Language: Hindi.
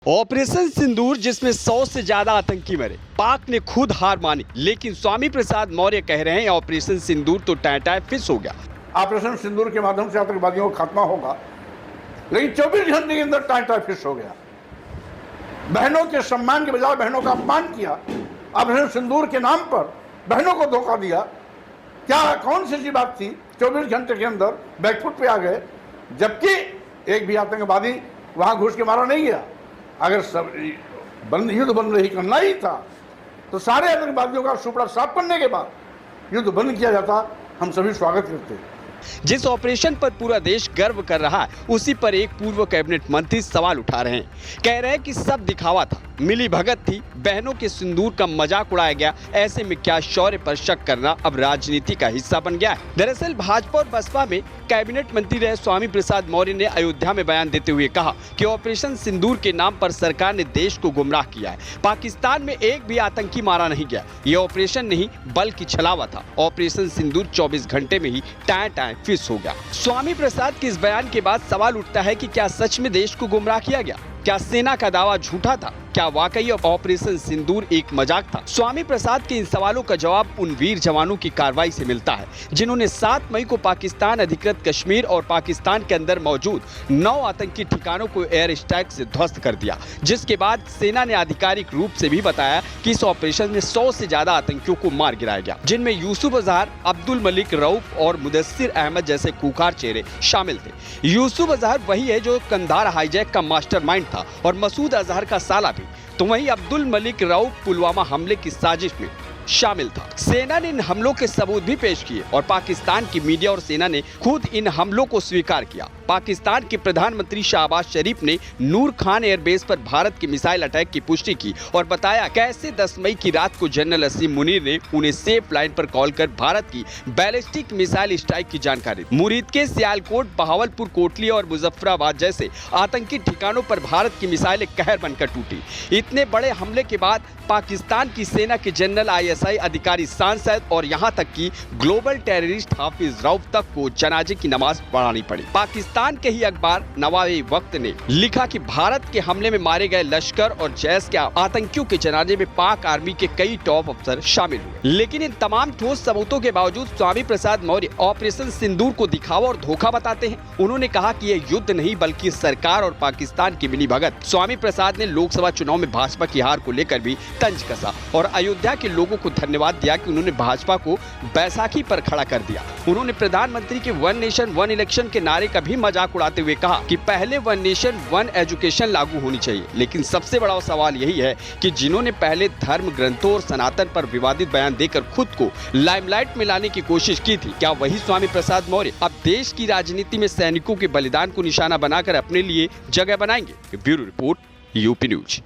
ऑपरेशन सिंदूर जिसमें 100 से ज्यादा आतंकी मरे, पाक ने खुद हार मानी, लेकिन स्वामी प्रसाद मौर्य कह रहे हैं ऑपरेशन सिंदूर तो टाटा फिश हो गया। ऑपरेशन सिंदूर के माध्यम से आतंकवादियों का खात्मा होगा, लेकिन 24 घंटे के अंदर टाटा फिश हो गया। बहनों के सम्मान के बजाय बहनों का अपमान किया, ऑपरेशन सिंदूर के नाम पर बहनों को धोखा दिया। क्या कौन सी बात थी? 24 घंटे के अंदर बैकफुट पे आ गए, जबकि एक भी आतंकवादी वहां घुस के मारा नहीं गया। अगर सब युद्ध बंद नहीं करना ही था तो सारे आतंकवादियों का सुपड़ा साफ करने के बाद युद्ध बंद किया जाता, हम सभी स्वागत करते। जिस ऑपरेशन पर पूरा देश गर्व कर रहा है, उसी पर एक पूर्व कैबिनेट मंत्री सवाल उठा रहे हैं। कह रहे हैं कि सब दिखावा था, मिली भगत थी, बहनों के सिंदूर का मजाक उड़ाया गया। ऐसे में क्या शौर्य पर शक करना अब राजनीति का हिस्सा बन गया है? दरअसल भाजपा और बसपा में कैबिनेट मंत्री रहे स्वामी प्रसाद मौर्य ने अयोध्या में बयान देते हुए कहा कि ऑपरेशन सिंदूर के नाम पर सरकार ने देश को गुमराह किया है। पाकिस्तान में एक भी आतंकी मारा नहीं गया। ये ऑपरेशन नहीं बल्कि छलावा था। ऑपरेशन सिंदूर 24 घंटे में ही टाटा फिश हो गया। स्वामी प्रसाद के इस बयान के बाद सवाल उठता है कि क्या सच में देश को गुमराह किया गया? क्या सेना का दावा झूठा था? क्या वाकई ऑपरेशन सिंदूर एक मजाक था? स्वामी प्रसाद के इन सवालों का जवाब उन वीर जवानों की कार्रवाई से मिलता है जिन्होंने 7 मई को पाकिस्तान अधिकृत कश्मीर और पाकिस्तान के अंदर मौजूद 9 आतंकी ठिकानों को एयर स्ट्राइक से ध्वस्त कर दिया, जिसके बाद सेना ने आधिकारिक रूप से भी बताया कि इस ऑपरेशन में 100 से ज्यादा आतंकियों को मार गिराया गया, जिनमें यूसुफ अजहर, अब्दुल मलिक रऊफ और मुदस्सिर अहमद जैसे खूंखार चेहरे शामिल थे। यूसुफ अजहर वही है जो कंधार हाईजैक का मास्टरमाइंड था और मसूद अजहर का साला भी। तो वहीं अब्दुल मलिक रऊफ पुलवामा हमले की साजिश में शामिल था। सेना ने इन हमलों के सबूत भी पेश किए और पाकिस्तान की मीडिया और सेना ने खुद इन हमलों को स्वीकार किया। पाकिस्तान के प्रधानमंत्री शहबाज शरीफ ने नूर खान एयरबेस पर भारत के मिसाइल अटैक की पुष्टि की और बताया कैसे 10 मई की रात को जनरल असीम मुनीर ने उन्हें सेफ लाइन पर कॉल कर भारत की बैलिस्टिक मिसाइल स्ट्राइक की जानकारी दी। मुरीद के सियालकोट, बहावलपुर, कोटली और मुजफ्फराबाद जैसे आतंकी ठिकानों पर भारत की मिसाइलें कहर बनकर टूटी। इतने बड़े हमले के बाद पाकिस्तान की सेना के जनरल ISI अधिकारी, सांसद और यहां तक कि ग्लोबल टेररिस्ट हाफिज रऊफ तक को जनाजे की नमाज पढ़ानी पड़ी। पाकिस्तान के ही अखबार नवाब-ए-वक्त ने लिखा कि भारत के हमले में मारे गए लश्कर और जैश के आतंकियों के जनाजे में पाक आर्मी के कई टॉप अफसर शामिल हुए। लेकिन इन तमाम ठोस सबूतों के बावजूद स्वामी प्रसाद मौर्य ऑपरेशन सिंदूर को दिखावा और धोखा बताते हैं। उन्होंने कहा कि यह युद्ध नहीं बल्कि सरकार और पाकिस्तान की मिलीभगत। स्वामी प्रसाद ने लोकसभा चुनाव में भाजपा की हार को लेकर भी तंज कसा और अयोध्या के लोगों को धन्यवाद दिया कि उन्होंने भाजपा को बैसाखी पर खड़ा कर दिया। उन्होंने प्रधानमंत्री के 1 नेशन 1 इलेक्शन के नारे का भी मजाक उड़ाते हुए कहा कि पहले 1 नेशन 1 एजुकेशन लागू होनी चाहिए। लेकिन सबसे बड़ा सवाल यही है कि जिन्होंने पहले धर्म ग्रंथों और सनातन पर विवादित बयान देकर खुद को लाइमलाइट में लाने की कोशिश की थी, क्या वही स्वामी प्रसाद मौर्य अब देश की राजनीति में सैनिकों के बलिदान को निशाना बनाकर अपने लिए जगह बनाएंगे? Bureau report, UP news.